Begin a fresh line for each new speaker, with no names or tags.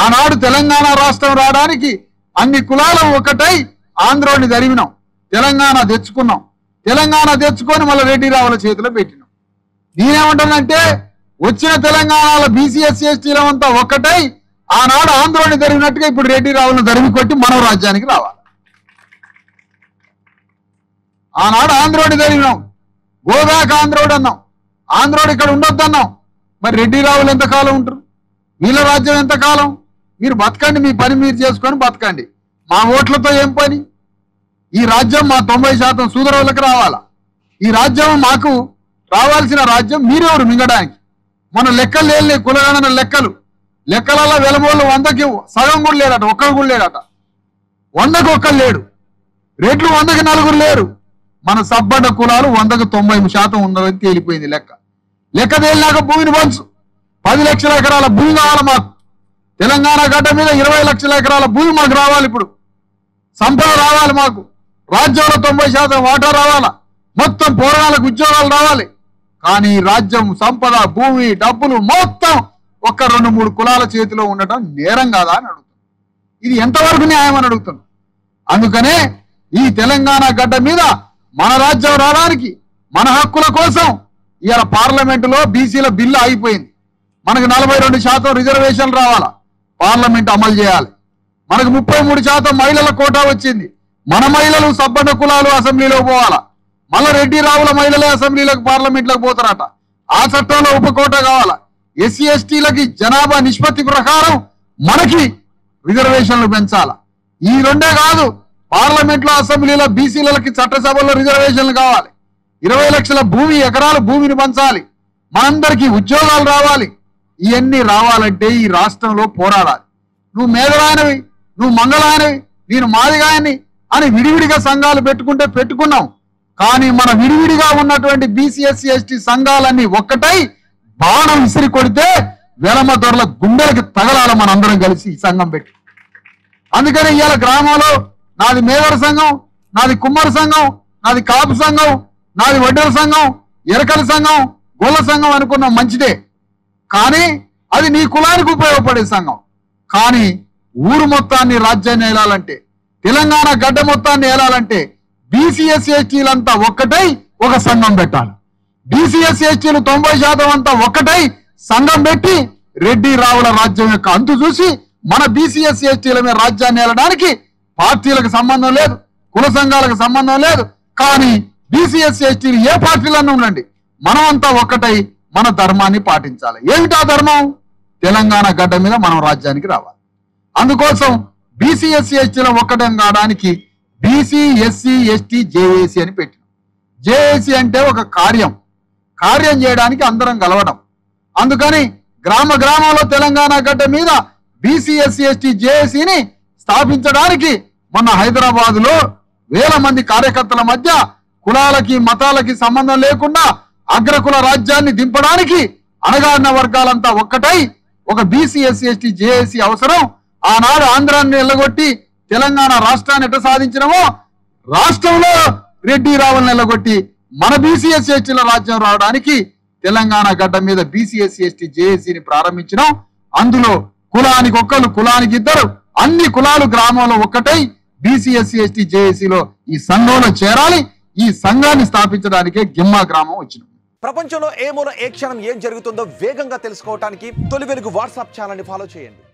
ఆనాడు తెలంగాణ రాష్ట్రం రావడానికి అన్ని కులాలు ఒకటై ఆంధ్రోని దరివినాం, తెలంగాణ తెచ్చుకున్నాం. తెలంగాణ తెచ్చుకొని మళ్ళీ రెడ్డి రావుల చేతిలో పెట్టినాం. నేనేమంటానంటే వచ్చిన తెలంగాణలో బీసీ ఎస్సీ ఎస్టీలంతా ఒక్కటై ఆనాడు ఆంధ్రోని దరివినట్టుగా ఇప్పుడు రెడ్డి రావులను దరివి కొట్టి మనం రాజ్యానికి రావాలి. ఆనాడు ఆంధ్రోని దరివినాం, గోదాక ఆంధ్రోడు అన్నాం, ఆంధ్రోడు ఇక్కడ ఉండొద్దన్నాం. మరి రెడ్డి రావులు ఎంతకాలం ఉంటారు? వీళ్ళ రాజ్యం ఎంతకాలం? మీరు బతకండి, మీ పని మీరు చేసుకొని బతకండి. మా ఓట్లతో ఏం పని? ఈ రాజ్యం మా 90% సూదరులకు రావాలా? ఈ రాజ్యం మాకు రావాల్సిన రాజ్యం మీరెవరు మింగడానికి? మన లెక్కలు లేని కులగణన లెక్కలలో వెలమోళ్ళు 100కి సగం కూడా లేడట, ఒక్కరు కూడా లేడట. 100కు ఒక్కరు లేడు, రెడ్లు 100కి 4 లేరు. మన సబ్బడ్డ కులాలు 100కు 90% ఉన్నదని తేలిపోయింది లెక్క తేలినాక భూమిని పంచు. 10 లక్షల ఎకరాల భూమి కావాలి మాకు. తెలంగాణ గడ్డ మీద 20 లక్షల ఎకరాల భూమి మాకు రావాలి. ఇప్పుడు సంపద రావాలి మాకు. రాజ్యంలో 90% వాటా రావాలా. మొత్తం పోరాటాలకు ఉద్యోగాలు రావాలి. కానీ రాజ్యం, సంపద, భూమి, డబ్బులు మొత్తం ఒక్క 2-3 కులాల చేతిలో ఉండటం నేరం కాదా అని అడుగుతాను. ఇది ఎంతవరకు న్యాయం అని అడుగుతాను. అందుకనే ఈ తెలంగాణ గడ్డ మీద మన రాజ్యం రావడానికి, మన హక్కుల కోసం ఇవాళ పార్లమెంటులో బీసీల బిల్లు అయిపోయింది. మనకు 42% రిజర్వేషన్లు రావాలా, పార్లమెంట్ అమలు చేయాలి. మనకు 33% మహిళల కోటా వచ్చింది. మన మహిళలు సబ్బన్న కులాలు అసెంబ్లీలో పోవాలా. మళ్ళీ రెడ్డి రావుల మహిళలే అసెంబ్లీలకు పార్లమెంట్లకు పోతారట. ఆ చట్టంలో ఉపకోట కావాలా. ఎస్సీ ఎస్టీలకి జనాభా నిష్పత్తి ప్రకారం మనకి రిజర్వేషన్లు పెంచాలా. ఈ రెండే కాదు, పార్లమెంట్లో అసెంబ్లీలో బీసీలకి చట్టసభల్లో రిజర్వేషన్లు కావాలి. 20 లక్షల ఎకరాల భూమిని పంచాలి. మనందరికీ ఉద్యోగాలు రావాలి. ఇవన్నీ రావాలంటే ఈ రాష్ట్రంలో పోరాడాలి. నువ్వు మేఘరాయనవి, నువ్వు మంగళాయనవి, నేను మాదిగాయని అని విడివిడిగా సంఘాలు పెట్టుకున్నాం. కానీ మన విడివిడిగా ఉన్నటువంటి బీసీ ఎస్సీ ఎస్టీ సంఘాలన్నీ ఒక్కటై బాణం విసిరి కొడితే వెలమ దొరల గుండెలకి తగలాల మనందరం కలిసి ఈ సంఘం పెట్టి. అందుకని ఇవాళ గ్రామంలో నాది మేదర సంఘం, నాది కుమ్మరి సంఘం, నాది కాపు సంఘం, నాది వడ్డెల సంఘం, ఎరకల సంఘం, గొల్ల సంఘం అనుకున్నాం, మంచిదే. కానీ అది నీ కులానికి ఉపయోగపడే సంఘం. కానీ ఊరు మొత్తాన్ని రాజ్యాన్ని ఏలాలంటే, తెలంగాణ గడ్డ మొత్తాన్ని ఏలాలంటే బీసీ ఎస్సీ ఎస్టీలంతా ఒక్కటై ఒక సంఘం పెట్టాలి. బీసీ ఎస్సీ ఎస్టీలు 90% అంతా ఒక్కటై సంఘం పెట్టి రెడ్డి రావుల రాజ్యం యొక్క అంతు చూసి మన బీసీ ఎస్సీ ఎస్టీల మీద రాజ్యాన్ని ఏలడానికి పార్టీలకు సంబంధం లేదు, కుల సంఘాలకు సంబంధం లేదు. కానీ బీసీ ఎస్సీ ఎస్టీలు ఏ పార్టీలన్నా ఉండండి, మనమంతా ఒక్కటై మన ధర్మాన్ని పాటించాలి. ఏమిటా ధర్మం? తెలంగాణ గడ్డ మీద మనం రాజ్యానికి రావాలి. అందుకోసం బీసీ ఎస్సీ ఎస్టీల ఒక్కటం కావడానికి బీసీ ఎస్సీ ఎస్టీ జేఏసీ అని పెట్టినాం. జేఏసీ అంటే ఒక కార్యం చేయడానికి అందరం కలవడం. అందుకని గ్రామంలో తెలంగాణ గడ్డ మీద బీసీ ఎస్సీ ఎస్టీ జేఏసీని స్థాపించడానికి మొన్న హైదరాబాద్ లో 1000 మంది కార్యకర్తల మధ్య కులాలకి మతాలకి సంబంధం లేకుండా అగ్రకుల రాజ్యాన్ని దింపడానికి అణగారిన వర్గాలంతా ఒక్కటై ఒక బీసీ ఎస్సీ ఎస్టీ జేఏసీ అవసరం. ఆనాడు ఆంధ్రాన్ని ఎల్లగొట్టి తెలంగాణ రాష్ట్రాన్ని ఎట్లా సాధించినమో రాష్ట్రంలో రెడ్డి రావులను ఎల్లగొట్టి మన బీసీ ఎస్సీ ఎస్టీల రాజ్యం రావడానికి తెలంగాణ గడ్డ మీద బీసీ ఎస్సీ ఎస్టీ జేఏసీని ప్రారంభించినాం. అందులో కులానికి ఒక్కరు, కులానికి ఇద్దరు, అన్ని కులాలు గ్రామంలో ఒక్కటై బీసీ ఎస్సీ ఎస్టీ జేఏసీలో ఈ సంఘంలో చేరాలి. ఈ సంఘాన్ని స్థాపించడానికే గిమ్మా గ్రామం వచ్చింది.
ప్రపంచంలో ఏ మూల ఏ క్షణం ఏం జరుగుతుందో వేగంగా తెలుసుకోవడానికి తొలి వెలుగు వాట్సాప్ ఛానల్ని ఫాలో చేయండి.